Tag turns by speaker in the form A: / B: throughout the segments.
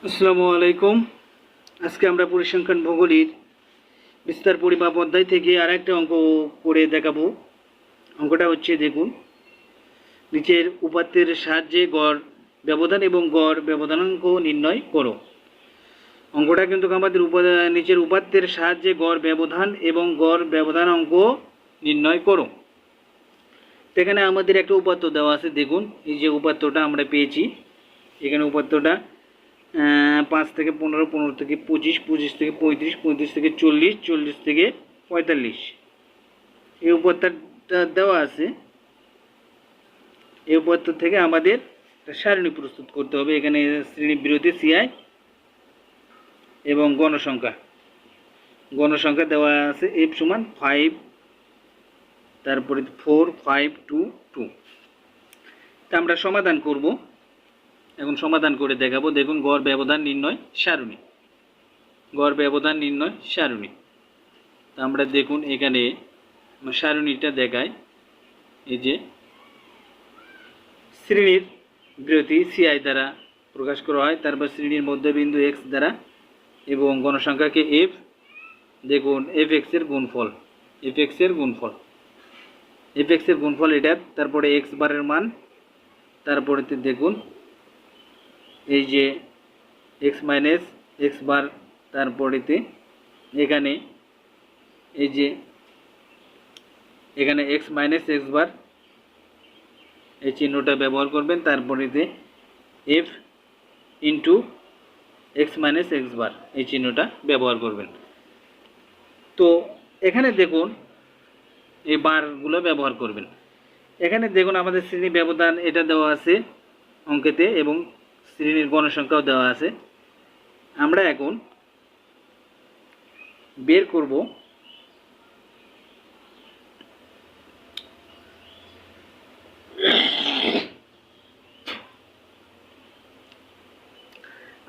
A: আসসালামু আলাইকুম। আজকে আমরা পরিসংখ্যান ভূগোলের বিস্তার পরিমাপ অধ্যায় থেকে আরেকটা অঙ্ক করে দেখাবো। অঙ্কটা হচ্ছে, দেখুন, নিচের উপাত্তের সাহায্যে গড় ব্যবধান এবং গড় ব্যবধানাঙ্ক নির্ণয় করো। অঙ্কটা কিন্তু আমাদের নিচের উপাত্তের সাহায্যে গড় ব্যবধান এবং গড় ব্যবধানাঙ্ক নির্ণয় করো। তো এখানে আমাদের একটা উপাত্ত দেওয়া আছে। দেখুন, এই যে উপাত্তটা আমরা পেয়েছি, এখানে উপাত্তটা 5 থেকে 15, 15 থেকে 25, 25 থেকে 35, 35 থেকে 40, 40 থেকে 45 এই উপাত্তটা দেওয়া আছে। এই উপাত্ত থেকে আমাদের একটা সারণী প্রস্তুত করতে হবে। এখানে শ্রেণী বিরতি সিআই এবং গণসংখ্যা দেওয়া আছে। এফ সমান 5, তারপরে 4, 5, 2, 2। তা আমরা সমাধান করব। এখন সমাধান করে দেখাবো। দেখুন, গড় ব্যবধান নির্ণয় সারণী, গড় ব্যবধান নির্ণয় সারণী। তা আমরা দেখুন এখানে সারণীটা দেখায়। এই যে শ্রেণীর বিরতি সিআই দ্বারা প্রকাশ করা হয়, তারপর শ্রেণীর মধ্যবিন্দু এক্স দ্বারা এবং গণসংখ্যাকে এফ। দেখুন, এফ এক্সের গুণফল, এফ এক্সের গুণফল, এফ এক্সের গুণফল এটা। তারপরে এক্স বারের মান, তারপরেতে দেখুন এই যে এক্স মাইনাস এক্স বার, তারপরেতে এখানে এই যে এখানে এক্স মাইনাস এক্স বার, এই চিহ্নটা ব্যবহার করবেন। তারপরেতে F into X minus X bar, এই চিহ্নটা ব্যবহার করবেন। তো এখানে দেখুন এই বারগুলো ব্যবহার করবেন। এখানে দেখুন আমাদের শ্রেণী ব্যবধান এটা দেওয়া আছে অঙ্কেতে এবং শ্রেণীর গণসংখ্যাও দেওয়া আছে। আমরা এখন বের করব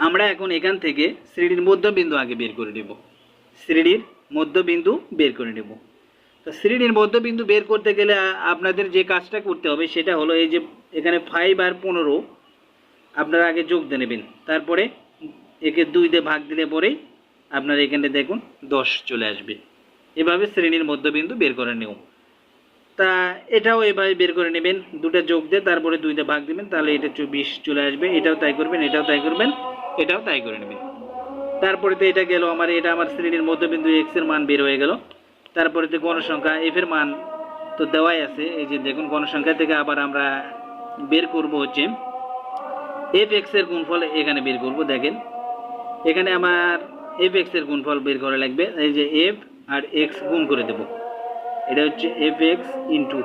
A: আমরা এখন এখান থেকে শ্রেণীর মধ্যবিন্দু আগে বের করে নেব। শ্রেণীর মধ্যবিন্দু বের করে নেব। তো শ্রেণীর মধ্যবিন্দু বের করতে গেলে আপনাদের যে কাজটা করতে হবে সেটা হলো, এই যে এখানে 5 আর 15 আপনারা আগে যোগ দিয়ে নেবেন, তারপরে একে 2 দিয়ে ভাগ দিলে পরেই আপনার এখানে দেখুন 10 চলে আসবে। এভাবে শ্রেণীর মধ্যবিন্দু বের করে নেব। তা এটাও এভাবে বের করে নেবেন, দুটো যোগ দিয়ে তারপরে 2 দিয়ে ভাগ দিবেন, তাহলে এটা 20 চলে আসবে। এটাও তাই করবেন, এটাও তাই করবেন, এটাও তাই করে নেবেন। তারপরে তো এটা গেল আমার, এটা আমার শ্রেণীর মধ্যবিন্দু এক্স এর মান বের হয়ে গেল। তারপরে তো গণসংখ্যা এফ এর মান তো দেওয়াই আছে। এই যে দেখুন, গণসংখ্যা থেকে আবার আমরা বের করব হচ্ছে এফ এক্স এর গুণফল, এখানে বের করব। দেখেন এখানে আমার এফ এক্স এর গুণফল বের করা লাগবে। এই যে এফ আর এক্স গুণ করে দেব, এটা হচ্ছে F x into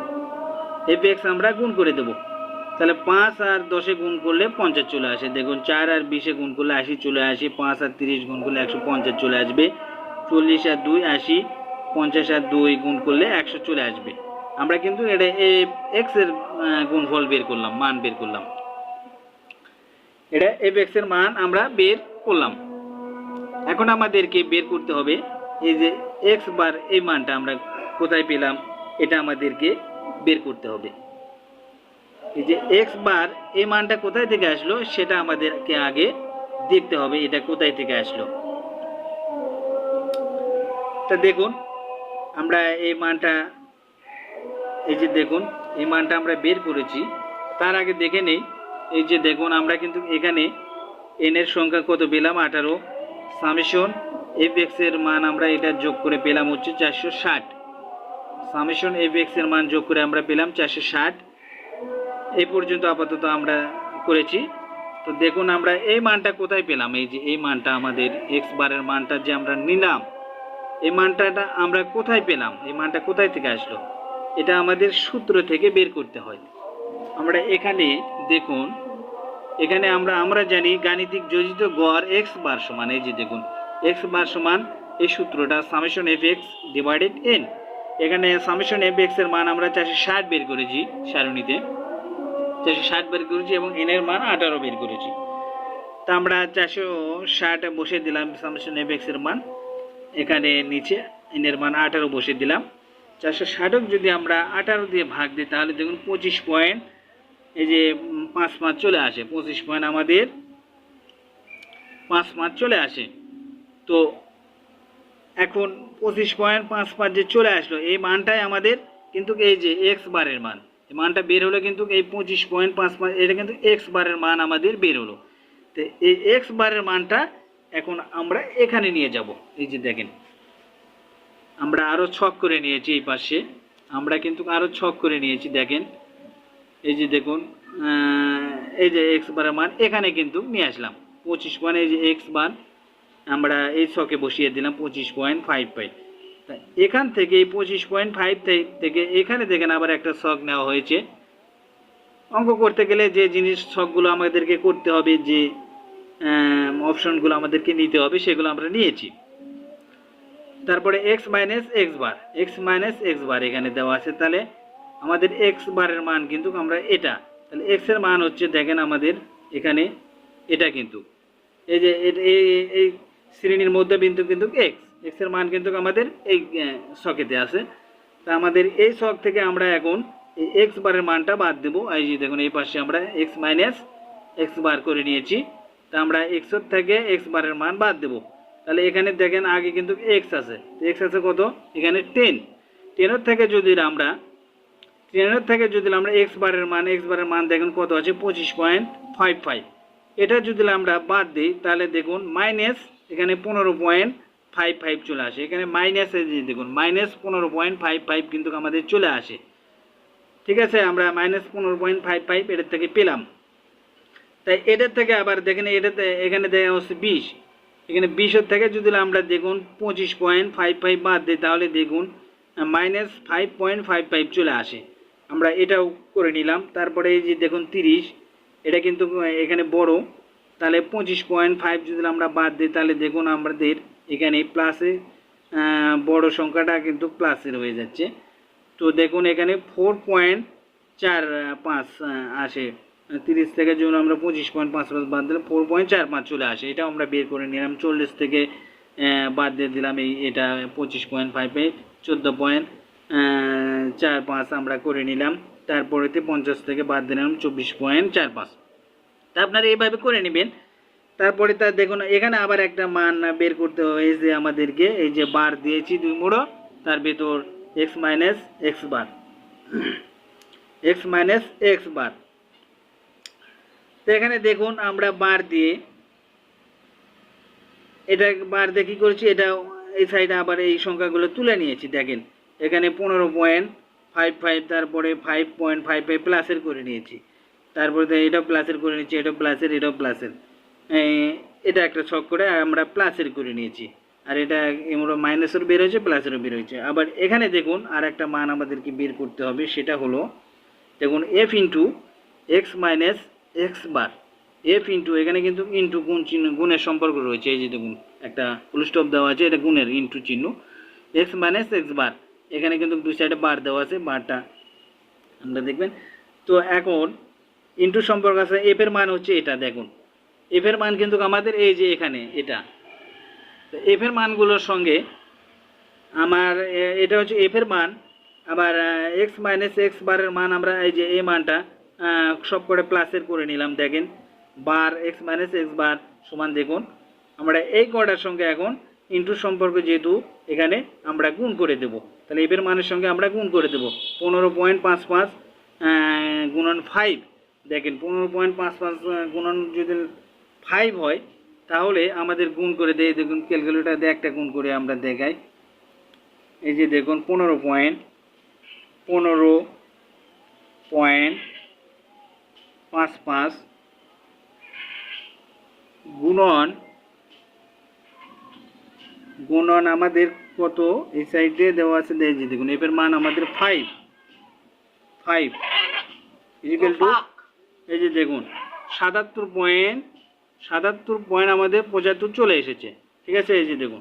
A: F x আমরা গুণ করে দেব। তাহলে 5 আর 10 গুণ করলে 50 চলে আসে। দেখুন 4 আর 20 গুণ করলে 80 চলে আসে। 5 আর 30 গুণ করলে 150 চলে আসবে। 40 আর 2 80, 50 আর 2 গুণ করলে 100 চলে আসবে। আমরা কিন্তু এটা এক্স এর গুণফল বের করলাম, মান বের করলাম। এটা এফ এক্স এর মান আমরা বের করলাম। এখন আমাদেরকে বের করতে হবে এই যে এক্স বার, এই মানটা আমরা কোথায় পেলাম, এটা আমাদেরকে বের করতে হবে। এই যে এক্স বার, এই মানটা কোথায় থেকে আসলো সেটা আমাদেরকে আগে দেখতে হবে, এটা কোথায় থেকে আসলো। তা দেখুন আমরা এই মানটা, এই যে দেখুন এই মানটা আমরা বের করেছি। তার আগে দেখে নেই, এই যে দেখুন আমরা কিন্তু এখানে এন এর সংখ্যা কত পেলাম, 18। সামেশন এফ এক্স এর মান আমরা এটা যোগ করে পেলাম হচ্ছে 460। সামেশন এফ এক্স এর মান যোগ করে আমরা পেলাম 460। এই পর্যন্ত আপাতত আমরা করেছি। তো দেখুন আমরা এই মানটা কোথায় পেলাম, এই যে এই মানটা আমাদের এক্স বারের মানটা যে আমরা নিলাম, এই মানটা আমরা কোথায় পেলাম, এই মানটা কোথায় থেকে আসলো, এটা আমাদের সূত্র থেকে বের করতে হয়। আমরা এখানে দেখুন, এখানে আমরা জানি গাণিতিক যোজিত গড় এক্স বার সমান, এই যে দেখুন এক্স বার সমান এই সূত্রটা summation F x divided N. এখানে সামেশন এফ এক্স এর মান আমরা 460 বের করেছি, সারণীতে 460 বের করেছি এবং এন এর মান 18 বের করেছি। তা আমরা 460 বসে দিলাম সামেশন এফ এক্স এর মান, এখানে নিচে এন এর মান 18 বসে দিলাম। 460 যদি আমরা 18 দিয়ে ভাগ দিই তাহলে দেখুন 25 পয়েন্ট, এই যে 5 চলে আসে। 25 পয়েন্ট আমাদের 25 চলে আসে। তো এখন 25.55 যে চলে আসলো, এই মানটাই আমাদের কিন্তু এই যে এক্স বারের মান, এই মানটা বের হলো কিন্তু এই 25.55, এটা কিন্তু এক্স বারের মান আমাদের বের হলো। তো এই এক্স বারের মানটা এখন আমরা এখানে নিয়ে যাব। এই যে দেখেন আমরা আরও ছক করে নিয়েছি, এই পাশে আমরা কিন্তু আরও ছক করে নিয়েছি। দেখেন এই যে দেখুন এই যে এক্স বারের মান এখানে কিন্তু নিয়ে আসলাম 25, এই যে এক্স বার আমরা এই ছকে বসিয়ে দিলাম 25.55। এখান থেকে এই 25.5 থেকে এখানে দেখেন আবার একটা ছক নেওয়া হয়েছে। অঙ্ক করতে গেলে যে জিনিস ছকগুলো আমাদেরকে করতে হবে, যে অপশনগুলো আমাদেরকে নিতে হবে, সেগুলো আমরা নিয়েছি। তারপরে এক্স মাইনাস এক্স বার, এক্স মাইনাস এক্স বার এখানে দেওয়া আছে। তাহলে আমাদের এক্স বারের মান কিন্তু আমরা এটা, তাহলে এক্স এর মান হচ্ছে দেখেন আমাদের এখানে এটা কিন্তু এই যে এই শ্রেণীর মধ্যবিন্দু কিন্তু এক্স, এক্স এর মান কিন্তু আমাদের এই ছকেতে আছে। তা আমাদের এই ছক থেকে আমরা এখন এই এক্স বারের মানটা বাদ দেবো। এই যে দেখুন এই পাশে আমরা এক্স মাইনাস এক্স বার করে নিয়েছি। তা আমরা এক্স থেকে এক্স বারের মান বাদ দেবো। তাহলে এখানে দেখেন আগে কিন্তু এক্স আছে, এক্স আছে কত এখানে 10, 10 থেকে যদি আমরা এক্স বারের মান দেখুন কত আছে 25.55। এটা যদি আমরা বাদ দিই তাহলে দেখুন মাইনাস এখানে 15.55 চলে আসে। এখানে মাইনাস দেখুন মাইনাস 15.55 কিন্তু আমাদের চলে আসে। ঠিক আছে, আমরা মাইনাস 15.55 এটার থেকে পেলাম। তাই এটার থেকে আবার দেখেন এটাতে এখানে দেওয়া হচ্ছে 20, এখানে 20 থেকে যদি আমরা দেখুন 25.55 বাদ দিই তাহলে দেখুন মাইনাস 5.55 চলে আসে। আমরা এটাও করে নিলাম। তারপরে এই যে দেখুন 30, এটা কিন্তু এখানে বড়, তাহলে 25.5 যদি আমরা বাদ দিই তাহলে দেখুন আমাদের এখানে প্লাসে বড় সংখ্যাটা কিন্তু প্লাসের হয়ে যাচ্ছে। তো দেখুন এখানে 4.45 আসে। 30 থেকে যদি আমরা 25.55 বাদ দিলে 4.45 চলে আসে। এটা আমরা বের করে নিলাম। 40 থেকে বাদ দিয়ে দিলাম এটা 25.5, 14.45 আমরা করে নিলাম। তারপরেতে 50 থেকে বাদ দিলাম 24.45। তা আপনারা এইভাবে করে নেবেন। তারপরে তা দেখুন এখানে আবার একটা মান বের করতে হবে যে আমাদেরকে, এই যে বার দিয়েছি 2 মুড়ো, তার ভেতর এক্স মাইনাস এক্স বার, এক্স মাইনাস এক্স বার। তো এখানে দেখুন আমরা বার দিয়ে এটা বার দিয়ে কী করেছি, এটা এই সাইডে আবার এই সংখ্যাগুলো তুলে নিয়েছি। দেখেন এখানে 15.55, তারপরে 5.55 প্লাসের করে নিয়েছি, তারপরে এটা প্লাসের করে নিয়েছি, এটা প্লাসের, এটাও প্লাসের, এটা একটা ছক করে আমরা প্লাসের করে নিয়েছি। আর এটা এমরা মাইনাসের বের হয়েছে, প্লাসেরও বের হয়েছে। আবার এখানে দেখুন আর একটা মান আমাদেরকে বের করতে হবে, সেটা হলো দেখুন F into X minus X bar, F into এখানে কিন্তু ইন্টু গুণ চিহ্ন, গুণের সম্পর্ক রয়েছে। এই যে দেখুন একটা ফুল স্টপ দেওয়া আছে, এটা গুণের ইন্টু চিহ্ন, এক্স মাইনাস এক্স বার, এখানে কিন্তু দুই সাইডে বার দেওয়া আছে, বারটা আমরা দেখবেন। তো এখন ইন্টু সম্পর্ক আছে, এফ এর মান হচ্ছে এটা, দেখুন এফ এর মান কিন্তু আমাদের এই যে এখানে এটা, তো এফ এর মানগুলোর সঙ্গে আমার এটা হচ্ছে এফ এর মান, আবার এক্স মাইনাস এক্স বারের মান আমরা এই যে এই মানটা সব করে প্লাসের করে নিলাম। দেখেন বার এক্স মাইনাস এক্স বার সমান, দেখুন আমরা এই কটার সঙ্গে এখন ইন্টু সম্পর্ক যেহেতু এখানে আমরা গুণ করে দেব, তাহলে এফ এর মানের সঙ্গে আমরা গুণ করে দেব 15.55 গুণন 5। দেখেন 15.55 গুণন যদি 5 হয় তাহলে আমাদের গুণ করে দেয়, দেখুন ক্যালকুলেটর দিয়ে একটা গুণ করে আমরা দেখাই। এই যে দেখুন 15.55 গুণন আমাদের কত এই সাইডে দেওয়া আছে, দেখুন এফ এর মান আমাদের 5 ইকুয়াল টু এই যে দেখুন 77 আমাদের 75 চলে এসেছে। ঠিক আছে, এই যে দেখুন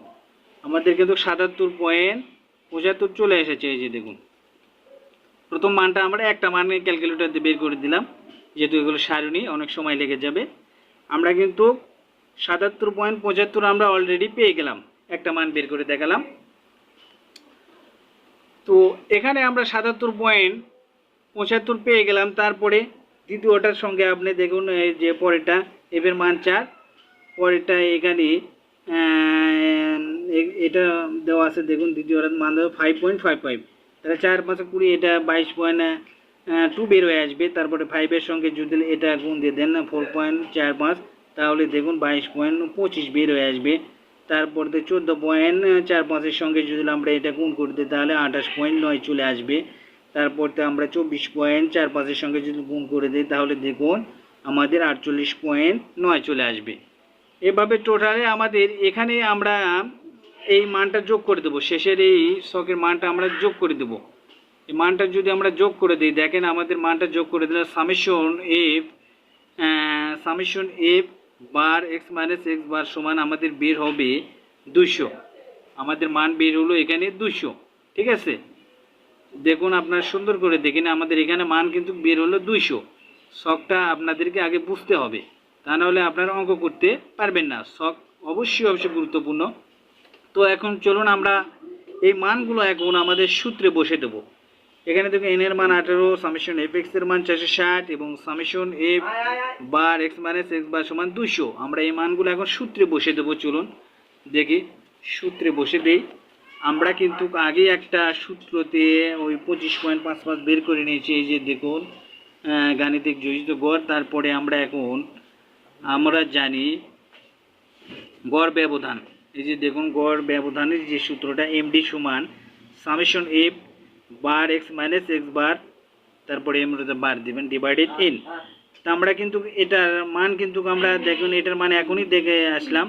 A: আমাদের কিন্তু 77.75 চলে এসেছে। এই যে দেখুন প্রথম মানটা আমরা একটা মানে ক্যালকুলেটর দিয়ে বের করে দিলাম, যেহেতু এগুলো সারণী অনেক সময় লেগে যাবে। আমরা কিন্তু 77.75 আমরা অলরেডি পেয়ে গেলাম, একটা মান বের করে দেখালাম। তো এখানে আমরা 77.75 পেয়ে গেলাম। তারপরে দ্বিতীয়টার সঙ্গে আপনি দেখুন এই যে পরেরটা এফ এর মান 4, পরেরটা এখানে এটা দেওয়া আছে দেখুন, দ্বিতীয় মান দেওয়া 5.55, তাহলে 4×5=20, এটা 22.2 বের হয়ে আসবে। তারপরে 5-এর সঙ্গে যদি এটা গুণ দিয়ে দেন না 4.45, তাহলে দেখুন 22.25 বের হয়ে আসবে। তারপর 14.45-এর সঙ্গে যদি আমরা এটা গুণ করে দিই তাহলে 28.9 চলে আসবে। তারপর আমরা 24.45-এর সঙ্গে যদি গুণ করে দিই তাহলে দেখুন আমাদের 48.9 চলে আসবে। এভাবে টোটালে আমাদের এখানে আমরা এই মানটা যোগ করে দেবো, শেষের এই শখের মানটা আমরা যোগ করে দেবো। এই মানটা যদি আমরা যোগ করে দিই, দেখেন আমাদের মানটা যোগ করে দিলে সামেশন এফ বার এক্স মাইনাস এক্স বার সমান আমাদের বের হবে 200। আমাদের মান বের হলো এখানে 200, ঠিক আছে। দেখুন আপনার সুন্দর করে দেখেন, আমাদের এখানে মান কিন্তু বের হলো 200। শখটা আপনাদেরকে আগে বুঝতে হবে, তা নাহলে আপনারা অঙ্ক করতে পারবেন না। শখ অবশ্যই গুরুত্বপূর্ণ। তো এখন চলুন আমরা এই মানগুলো এখন আমাদের সূত্রে বসে দেবো। এখানে দেখুন এন এর মান 18, সামেশন এফ এক্স এর মান 460 এবং সামেশন এফ বার এক্স মাইনাস এক্স বার সমান 200। আমরা এই মানগুলো এখন সূত্রে বসে দেবো। চলুন দেখি সূত্রে বসে দেই। আমরা কিন্তু আগে একটা সূত্রতে ওই 25.55 বের করে নিয়েছি, এই যে দেখুন গাণিতিক যোজিত গড়। তারপরে আমরা এখন জানি গড় ব্যবধান। এই যে দেখুন গড় ব্যবধানের যে সূত্রটা এমডি সমান সামেশন এফ বার এক্স মাইনাস এক্স বার, তারপরে এমডি বার দেবেন ডিভাইডেড এন। তা আমরা কিন্তু এটার মান কিন্তু আমরা দেখুন এটার মান এখনই দেখে আসলাম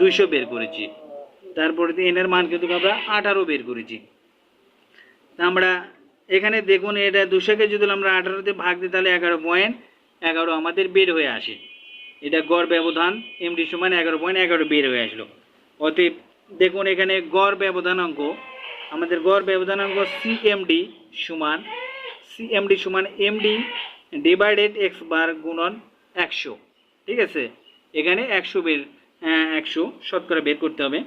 A: 200 বের করেছি। তারপরে এন এর মান কিন্তু আমরা 18 বের করেছি। তা আমরা এখানে দেখুন এটা 200-কে যদি আমরা 18 দিয়ে ভাগ দিই তাহলে 11.11 আমাদের বের হয়ে আসে। এটা গড় ব্যবধান এমডি সমান 11.11 বের হয়ে আসলো। অতএব দেখুন এখানে গড় ব্যবধানাঙ্ক, আমাদের গড় ব্যবধানাঙ্ক সিএমডি সমান এমডি ডিভাইডেড এক্স বার গুণন 100, ঠিক আছে। এখানে 100 শতকরা বের করতে হবে।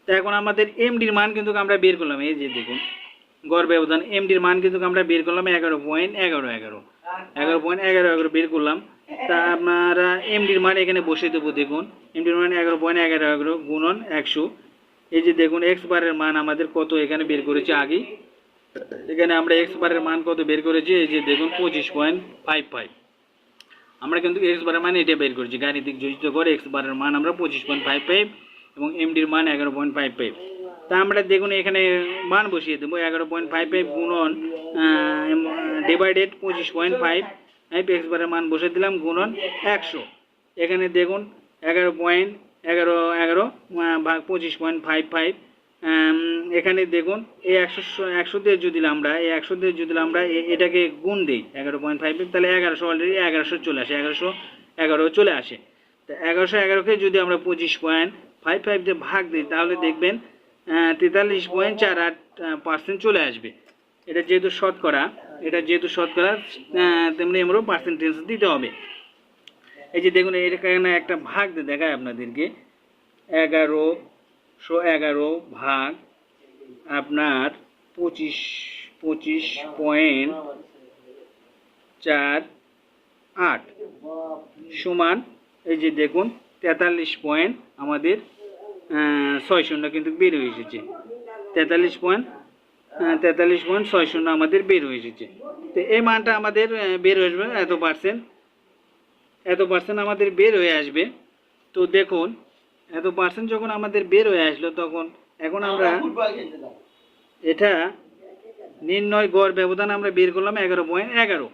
A: তো এখন আমাদের এমডির মান কিন্তু আমরা বের করলাম, এই যে দেখুন গড় ব্যবধান এমডির মান কিন্তু আমরা বের করলাম 11.11 বের করলাম। তা আপনারা এমডির মান এখানে বসে দেবো। দেখুন এমডির মান 11.11 গুণন 100। এই যে দেখুন এক্স বারের মান আমাদের কত এখানে বের করেছি আগে। এখানে আমরা এক্স বারের মান কত বের করেছি, এই যে দেখুন 25.55। আমরা কিন্তু এক্স বারের মান এটা বের করেছি, গাণিতিক যোজিত করে এক্স বারের মান আমরা 25.55 এবং এমডির মান 11.55। তা আমরা দেখুন এখানে মান বসিয়ে দেবো 11.55 গুণন ডিভাইডেড 25.5, এক্স বারের মান বসে দিলাম গুণন 100। এখানে দেখুন 11.11 ভাগ 25.55। এখানে দেখুন এই 100 দিয়ে যদি আমরা এটাকে গুণ দিই 11.5, তাহলে 1100 অলরেডি 1100 চলে আসে, 1111 চলে আসে। তো 1111-কে যদি আমরা 25.55 দিয়ে ভাগ দিই তাহলে দেখবেন 43.48% চলে আসবে। এটা যেহেতু শতকরা তেমনি আমরা পার্সেন্টেজ দিতে হবে। এই যে দেখুন এখানে একটা ভাগ দিয়ে দেখায় আপনাদেরকে, 1111 ভাগ আপনার 25.48 সমান এই যে দেখুন 43 আমাদের 60 কিন্তু বের হয়ে এসেছে। 43.60 আমাদের বের হয়ে এসেছে। তো এই মানটা আমাদের বের হয়ে আসবে এত পার্সেন্ট আমাদের বের হয়ে আসবে। তো দেখুন এত পার্সেন্ট যখন আমাদের বের হয়ে আসলো তখন এখন আমরা এটা নির্ণয় গড় ব্যবধান আমরা বের করলাম 11.11।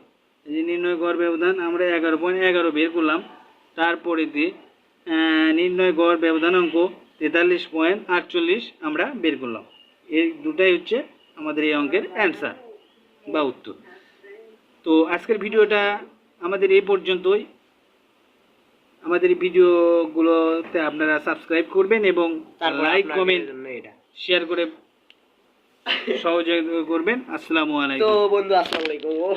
A: এই যে নির্ণয় গড় ব্যবধান আমরা 11.11 বের করলাম। তারপরে দিয়ে নির্ণয় গড় ব্যবধানাঙ্ক 43.48 আমরা বের করলাম। এই দুটাই হচ্ছে আমাদের এই অঙ্কের অ্যান্সার বা উত্তর। তো আজকের ভিডিওটা আমাদের এই পর্যন্তই। আমাদের ভিডিওগুলোতে আপনারা সাবস্ক্রাইব করবেন এবং লাইক কমেন্ট শেয়ার করে সহযোগিতা করবেন। আসসালামু আলাইকুম।
B: তো বন্ধু আসসালামু আলাইকুম।